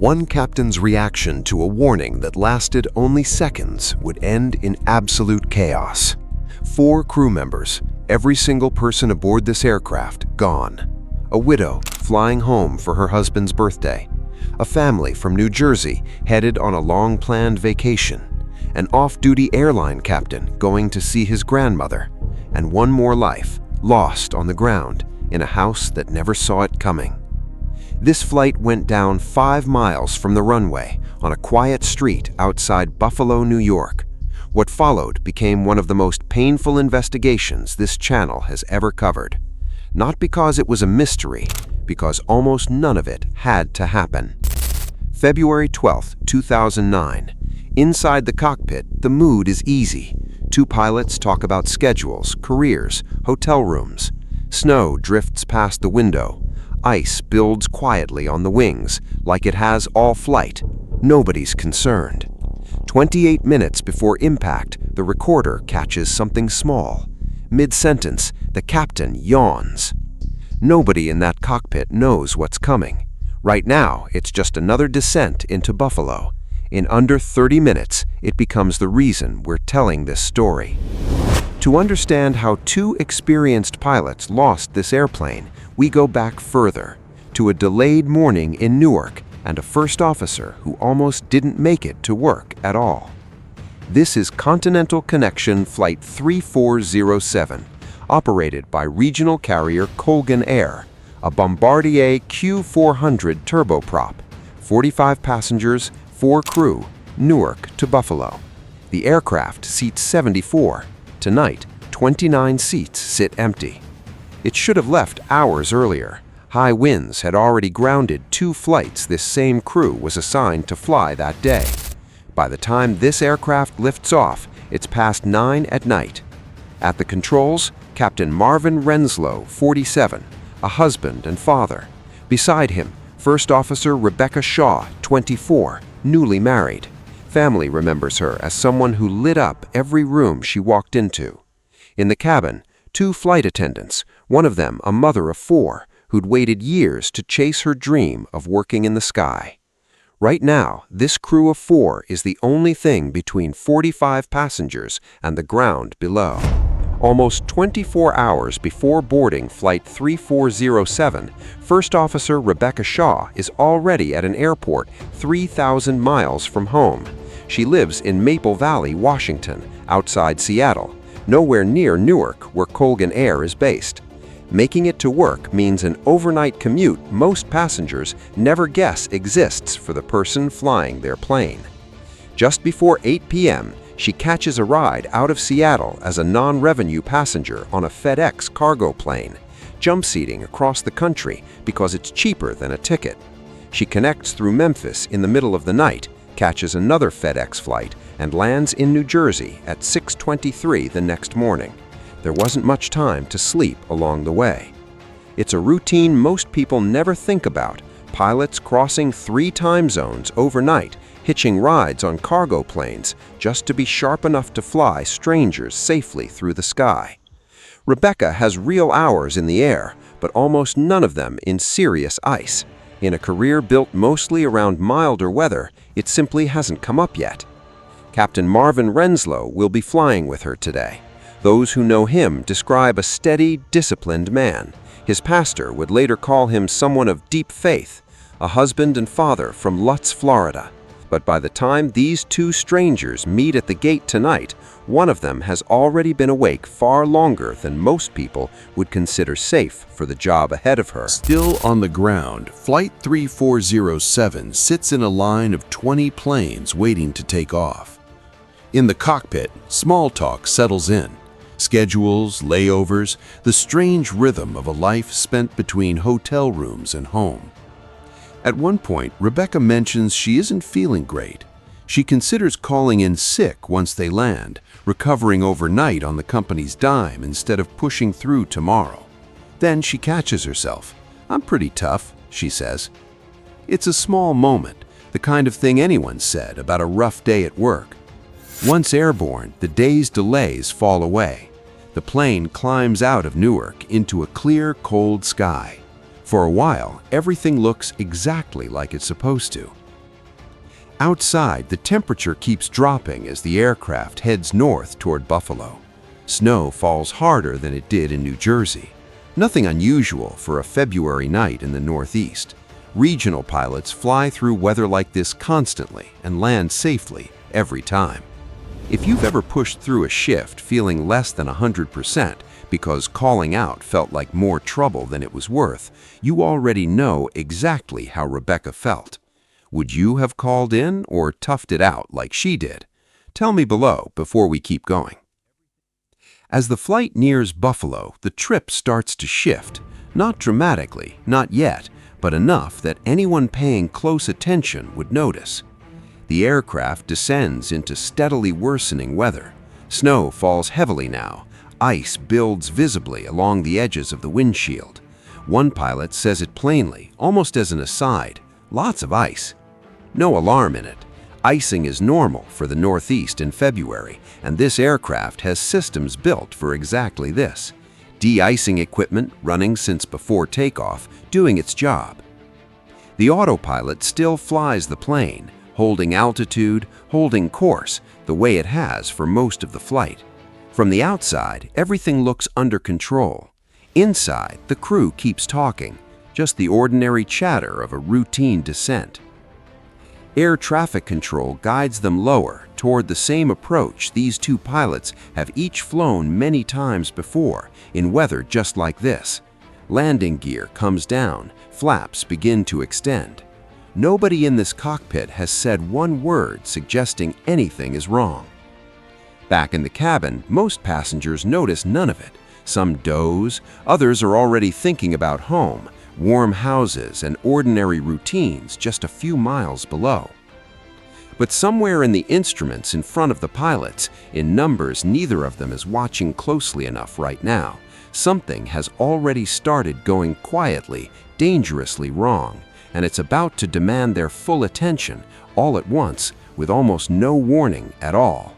One captain's reaction to a warning that lasted only seconds would end in absolute chaos. 4 crew members, every single person aboard this aircraft, gone. A widow flying home for her husband's birthday. A family from New Jersey headed on a long-planned vacation. An off-duty airline captain going to see his grandmother. And one more life lost on the ground in a house that never saw it coming. This flight went down 5 miles from the runway on a quiet street outside Buffalo, New York. What followed became one of the most painful investigations this channel has ever covered. Not because it was a mystery, because almost none of it had to happen. February 12, 2009. Inside the cockpit, the mood is easy. 2 pilots talk about schedules, careers, hotel rooms. Snow drifts past the window. Ice builds quietly on the wings, like it has all flight. Nobody's concerned. 28 minutes before impact, the recorder catches something small. Mid-sentence, the captain yawns. Nobody in that cockpit knows what's coming. Right now, it's just another descent into Buffalo. In under 30 minutes, it becomes the reason we're telling this story. To understand how 2 experienced pilots lost this airplane, we go back further, to a delayed morning in Newark and a first officer who almost didn't make it to work at all. This is Continental Connection Flight 3407, operated by regional carrier Colgan Air, a Bombardier Q400 turboprop, 45 passengers, 4 crew, Newark to Buffalo. The aircraft seats 74. Tonight, 29 seats sit empty. It should have left hours earlier. High winds had already grounded 2 flights this same crew was assigned to fly that day. By the time this aircraft lifts off, it's past 9 at night. At the controls, Captain Marvin Renslow, 47, a husband and father. Beside him, First Officer Rebecca Shaw, 24, newly married. Family remembers her as someone who lit up every room she walked into. In the cabin, 2 flight attendants, one of them a mother of 4, who'd waited years to chase her dream of working in the sky. Right now, this crew of 4 is the only thing between 45 passengers and the ground below. Almost 24 hours before boarding Flight 3407, First Officer Rebecca Shaw is already at an airport 3,000 miles from home. She lives in Maple Valley, Washington, outside Seattle, nowhere near Newark, where Colgan Air is based. Making it to work means an overnight commute most passengers never guess exists for the person flying their plane. Just before 8 p.m., she catches a ride out of Seattle as a non-revenue passenger on a FedEx cargo plane, jump-seating across the country because it's cheaper than a ticket. She connects through Memphis in the middle of the night, catches another FedEx flight, and lands in New Jersey at 6:23 the next morning. There wasn't much time to sleep along the way. It's a routine most people never think about, pilots crossing 3 time zones overnight, hitching rides on cargo planes just to be sharp enough to fly strangers safely through the sky. Rebecca has real hours in the air, but almost none of them in serious ice. In a career built mostly around milder weather, it simply hasn't come up yet. Captain Marvin Renslow will be flying with her today. Those who know him describe a steady, disciplined man. His pastor would later call him someone of deep faith, a husband and father from Lutz, Florida. But by the time these 2 strangers meet at the gate tonight, one of them has already been awake far longer than most people would consider safe for the job ahead of her. Still on the ground, Flight 3407 sits in a line of 20 planes waiting to take off. In the cockpit, small talk settles in. Schedules, layovers, the strange rhythm of a life spent between hotel rooms and home. At one point, Rebecca mentions she isn't feeling great. She considers calling in sick once they land, recovering overnight on the company's dime instead of pushing through tomorrow. Then she catches herself. "I'm pretty tough," she says. It's a small moment, the kind of thing anyone said about a rough day at work. Once airborne, the day's delays fall away. The plane climbs out of Newark into a clear, cold sky. For a while, everything looks exactly like it's supposed to. Outside, the temperature keeps dropping as the aircraft heads north toward Buffalo. Snow falls harder than it did in New Jersey. Nothing unusual for a February night in the Northeast. Regional pilots fly through weather like this constantly and land safely every time. If you've ever pushed through a shift feeling less than 100% because calling out felt like more trouble than it was worth, you already know exactly how Rebecca felt. Would you have called in or toughed it out like she did? Tell me below before we keep going. As the flight nears Buffalo, the trip starts to shift. Not dramatically, not yet, but enough that anyone paying close attention would notice. The aircraft descends into steadily worsening weather. Snow falls heavily now. Ice builds visibly along the edges of the windshield. One pilot says it plainly, almost as an aside, lots of ice. No alarm in it. Icing is normal for the Northeast in February, and this aircraft has systems built for exactly this. De-icing equipment running since before takeoff, doing its job. The autopilot still flies the plane, holding altitude, holding course, the way it has for most of the flight. From the outside, everything looks under control. Inside, the crew keeps talking, just the ordinary chatter of a routine descent. Air traffic control guides them lower toward the same approach these two pilots have each flown many times before in weather just like this. Landing gear comes down, flaps begin to extend. Nobody in this cockpit has said one word suggesting anything is wrong. Back in the cabin, most passengers notice none of it. Some doze, others are already thinking about home, warm houses, and ordinary routines just a few miles below. But somewhere in the instruments in front of the pilots, in numbers neither of them is watching closely enough right now, something has already started going quietly, dangerously wrong, and it's about to demand their full attention all at once with almost no warning at all.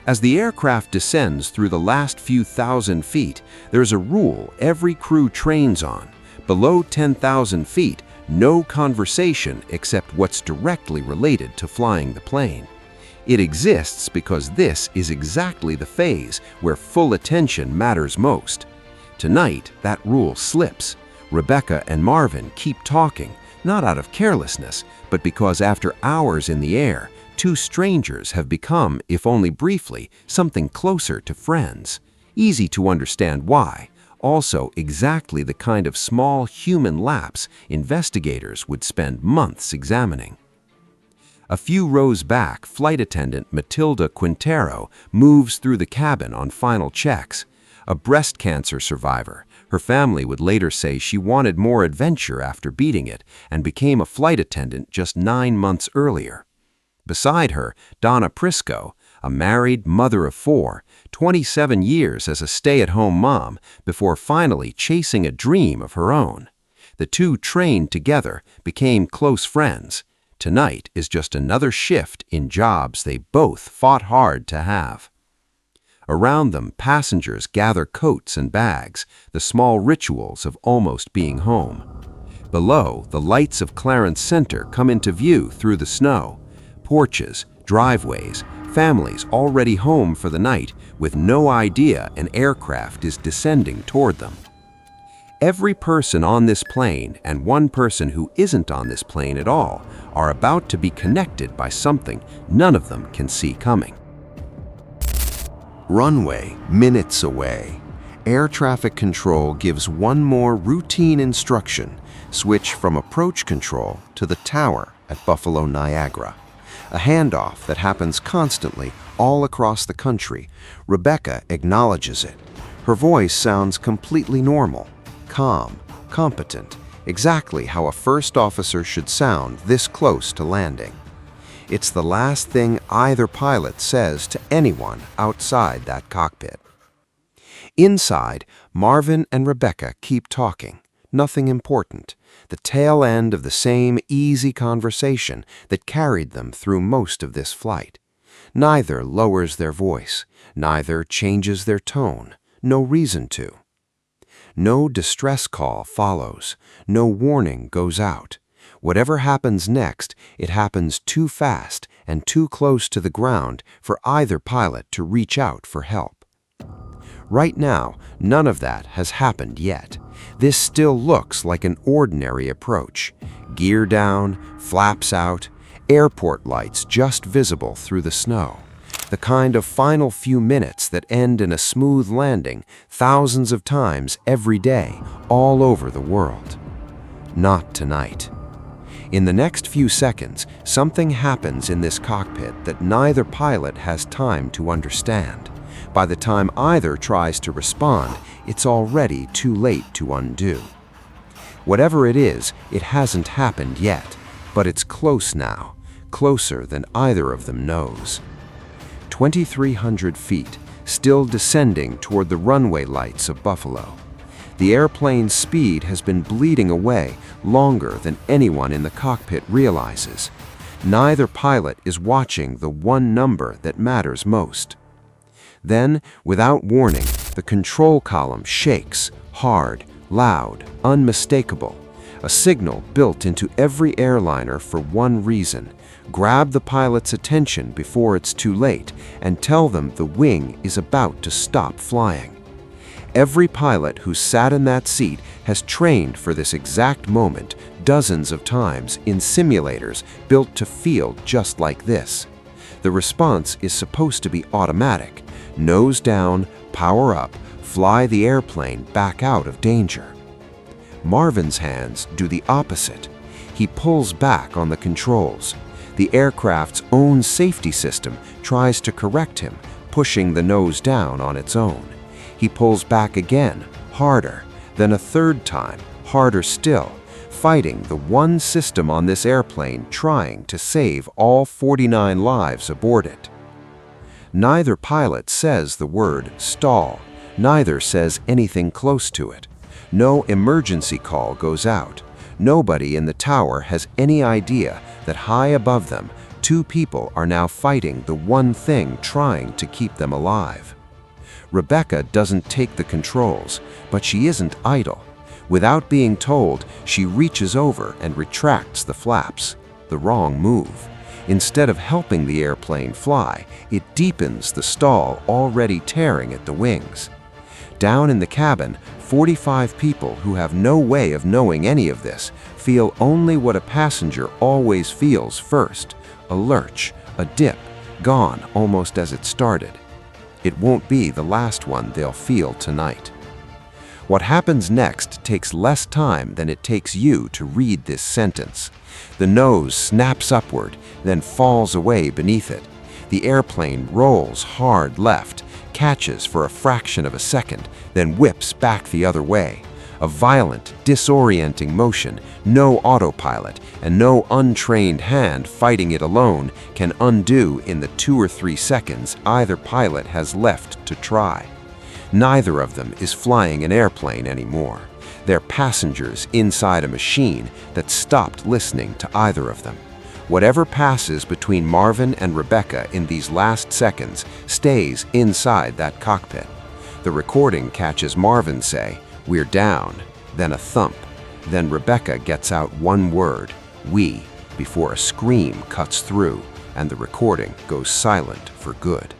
As the aircraft descends through the last few thousand feet, there's a rule every crew trains on. Below 10,000 feet, no conversation except what's directly related to flying the plane. It exists because this is exactly the phase where full attention matters most. Tonight, that rule slips. Rebecca and Marvin keep talking, not out of carelessness, but because after hours in the air, two strangers have become, if only briefly, something closer to friends. Easy to understand why. Also exactly the kind of small human lapse investigators would spend months examining. A few rows back, flight attendant Matilda Quintero moves through the cabin on final checks. A breast cancer survivor, her family would later say she wanted more adventure after beating it and became a flight attendant just 9 months earlier. Beside her, Donna Prisco, a married mother of 4, 27 years as a stay-at-home mom before finally chasing a dream of her own. The two trained together, became close friends. Tonight is just another shift in jobs they both fought hard to have. Around them, passengers gather coats and bags, the small rituals of almost being home. Below, the lights of Clarence Center come into view through the snow. Porches, driveways, families already home for the night with no idea an aircraft is descending toward them. Every person on this plane and one person who isn't on this plane at all are about to be connected by something none of them can see coming. Runway, minutes away. Air traffic control gives one more routine instruction: switch from approach control to the tower at Buffalo Niagara. A handoff that happens constantly all across the country. Rebecca acknowledges it. Her voice sounds completely normal, calm, competent, exactly how a first officer should sound this close to landing. It's the last thing either pilot says to anyone outside that cockpit. Inside, Marvin and Rebecca keep talking. Nothing important. The tail end of the same easy conversation that carried them through most of this flight. Neither lowers their voice. Neither changes their tone. No reason to. No distress call follows. No warning goes out. Whatever happens next, it happens too fast and too close to the ground for either pilot to reach out for help. Right now, none of that has happened yet. This still looks like an ordinary approach. Gear down, flaps out, airport lights just visible through the snow. The kind of final few minutes that end in a smooth landing thousands of times every day all over the world. Not tonight. In the next few seconds, something happens in this cockpit that neither pilot has time to understand. By the time either tries to respond, it's already too late to undo. Whatever it is, it hasn't happened yet, but it's close now, closer than either of them knows. 2,300 feet, still descending toward the runway lights of Buffalo. The airplane's speed has been bleeding away longer than anyone in the cockpit realizes. Neither pilot is watching the one number that matters most. Then, without warning, the control column shakes, hard, loud, unmistakable. A signal built into every airliner for one reason: grab the pilot's attention before it's too late and tell them the wing is about to stop flying. Every pilot who sat in that seat has trained for this exact moment dozens of times in simulators built to feel just like this. The response is supposed to be automatic. Nose down, power up, fly the airplane back out of danger. Marvin's hands do the opposite. He pulls back on the controls. The aircraft's own safety system tries to correct him, pushing the nose down on its own. He pulls back again, harder, then a third time, harder still, fighting the one system on this airplane trying to save all 49 lives aboard it. Neither pilot says the word stall. Neither says anything close to it. No emergency call goes out. Nobody in the tower has any idea that high above them, two people are now fighting the one thing trying to keep them alive. Rebecca doesn't take the controls, but she isn't idle. Without being told, she reaches over and retracts the flaps. The wrong move. Instead of helping the airplane fly, it deepens the stall already tearing at the wings. Down in the cabin, 45 people who have no way of knowing any of this feel only what a passenger always feels first: a lurch, a dip, gone almost as it started. It won't be the last one they'll feel tonight. What happens next takes less time than it takes you to read this sentence. The nose snaps upward, then falls away beneath it. The airplane rolls hard left, catches for a fraction of a second, then whips back the other way. A violent, disorienting motion no autopilot and no untrained hand fighting it alone can undo in the 2 or 3 seconds either pilot has left to try. Neither of them is flying an airplane anymore. They're passengers inside a machine that stopped listening to either of them. Whatever passes between Marvin and Rebecca in these last seconds stays inside that cockpit. The recording catches Marvin say, "We're down," then a thump. Then Rebecca gets out one word, "we," before a scream cuts through and the recording goes silent for good.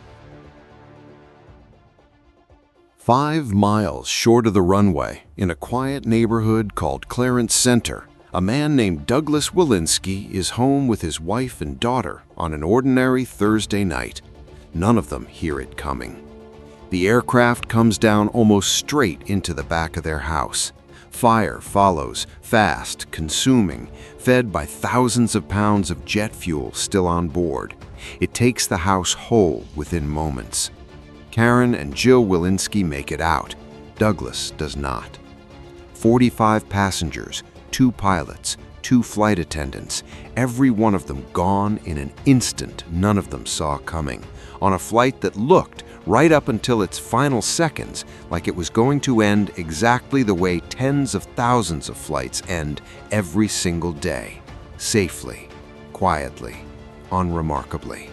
5 miles short of the runway, in a quiet neighborhood called Clarence Center, a man named Douglas Walensky is home with his wife and daughter on an ordinary Thursday night. None of them hear it coming. The aircraft comes down almost straight into the back of their house. Fire follows, fast, consuming, fed by thousands of pounds of jet fuel still on board. It takes the house whole within moments. Karen and Jill Walensky make it out. Douglas does not. 45 passengers, 2 pilots, 2 flight attendants, every one of them gone in an instant none of them saw coming, on a flight that looked, right up until its final seconds, like it was going to end exactly the way tens of thousands of flights end every single day, safely, quietly, unremarkably.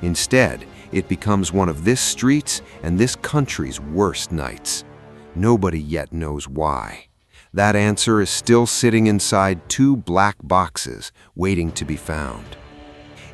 Instead, it becomes one of this street's and this country's worst nights. Nobody yet knows why. That answer is still sitting inside 2 black boxes, waiting to be found.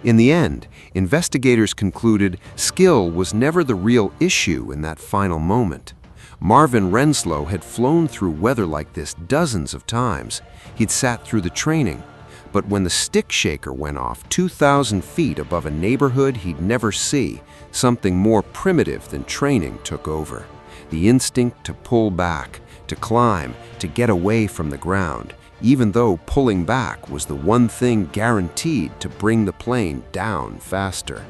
In the end, investigators concluded skill was never the real issue in that final moment. Marvin Renslow had flown through weather like this dozens of times. He'd sat through the training. But when the stick shaker went off 2,000 feet above a neighborhood he'd never see, something more primitive than training took over. The instinct to pull back, to climb, to get away from the ground, even though pulling back was the one thing guaranteed to bring the plane down faster.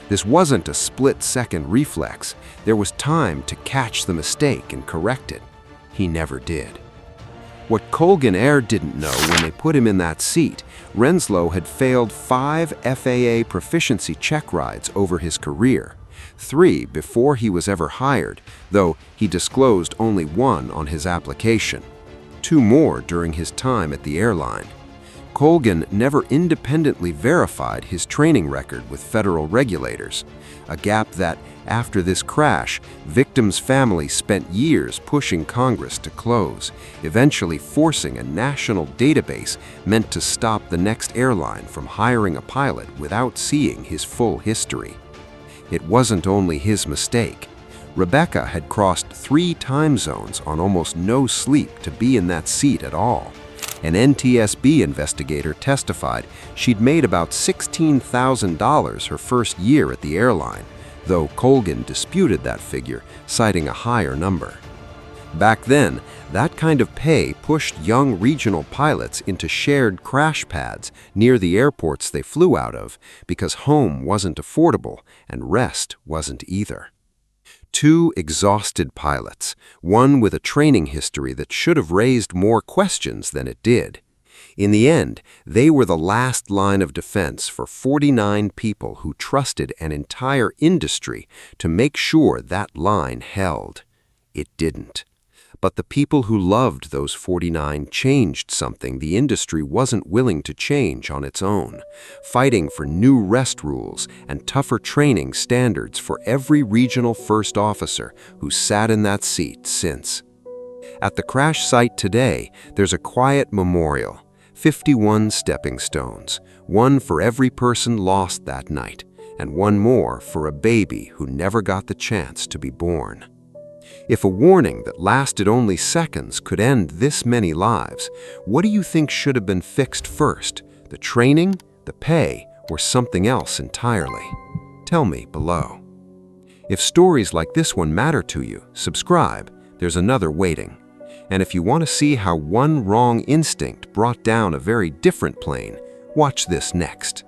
This wasn't a split-second reflex. There was time to catch the mistake and correct it. He never did. What Colgan Air didn't know when they put him in that seat, Renslow had failed 5 FAA proficiency check rides over his career, 3 before he was ever hired, though he disclosed only 1 on his application, 2 more during his time at the airline. Colgan never independently verified his training record with federal regulators, a gap that, after this crash, victims' families spent years pushing Congress to close, eventually forcing a national database meant to stop the next airline from hiring a pilot without seeing his full history. It wasn't only his mistake. Rebecca had crossed 3 time zones on almost no sleep to be in that seat at all. An NTSB investigator testified she'd made about $16,000 her first year at the airline, though Colgan disputed that figure, citing a higher number. Back then, that kind of pay pushed young regional pilots into shared crash pads near the airports they flew out of because home wasn't affordable and rest wasn't either. 2 exhausted pilots, one with a training history that should have raised more questions than it did. In the end, they were the last line of defense for 49 people who trusted an entire industry to make sure that line held. It didn't. But the people who loved those 49 changed something the industry wasn't willing to change on its own, fighting for new rest rules and tougher training standards for every regional first officer who sat in that seat since. At the crash site today, there's a quiet memorial, 51 stepping stones, 1 for every person lost that night, and 1 more for a baby who never got the chance to be born. If a warning that lasted only seconds could end this many lives, what do you think should have been fixed first? The training, the pay, or something else entirely? Tell me below. If stories like this one matter to you, subscribe. There's another waiting. And if you want to see how one wrong instinct brought down a very different plane, watch this next.